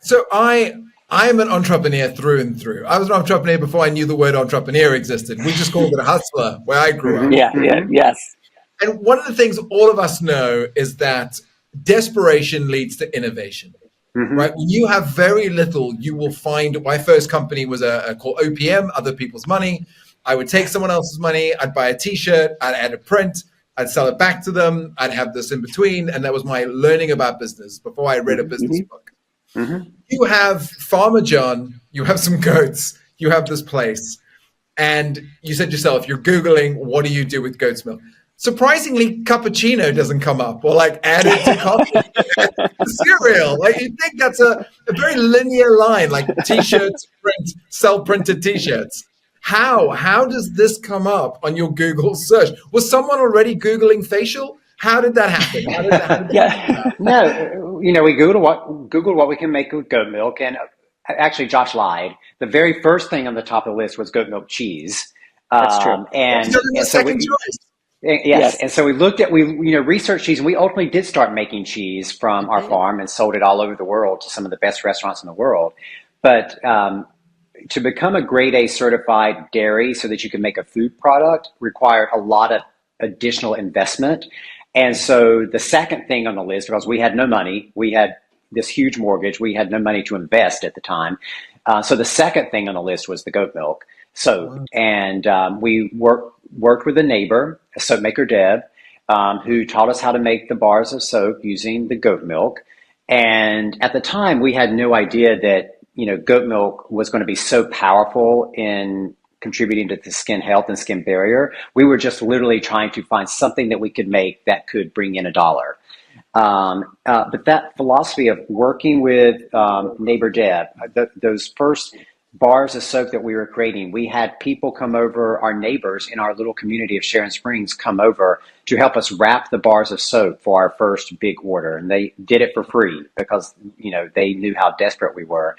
So I'm an entrepreneur through and through. I was an entrepreneur before I knew the word entrepreneur existed. We just called it a hustler where I grew up. Yeah, yeah, yes. And one of the things all of us know is that desperation leads to innovation. Right? When you have very little, you will find. My first company was called OPM, Other People's Money. I would take someone else's money, I'd buy a T-shirt, I'd add a print, I'd sell it back to them, I'd have this in between, and that was my learning about business before I read a business book. You have Farmer John, you have some goats, you have this place, and you said yourself, you're Googling, what do you do with goat's milk? Surprisingly, cappuccino doesn't come up, or like add it to coffee, cereal. Like you think that's a very linear line, like T-shirts, print, sell printed T-shirts. How does this come up on your Google search? Was someone already Googling facial? How did that happen? Yeah. No, we Googled what we can make with goat milk, and actually, Josh lied. The very first thing on the top of the list was goat milk cheese. That's true. And the so second choice. Yes. And so we looked at, researched cheese, and we ultimately did start making cheese from our farm and sold it all over the world to some of the best restaurants in the world. But to become a grade A certified dairy so that you can make a food product required a lot of additional investment. And so the second thing on the list, because we had no money, we had this huge mortgage, we had no money to invest at the time. So the second thing on the list was the goat milk. So, and we worked with a neighbor, a soap maker, Deb, who taught us how to make the bars of soap using the goat milk. And at the time, we had no idea that, goat milk was going to be so powerful in contributing to the skin health and skin barrier. We were just literally trying to find something that we could make that could bring in $1. But that philosophy of working with neighbor Deb, those first bars of soap that we were creating, we had people come over, our neighbors in our little community of Sharon Springs come over to help us wrap the bars of soap for our first big order. And they did it for free because, they knew how desperate we were.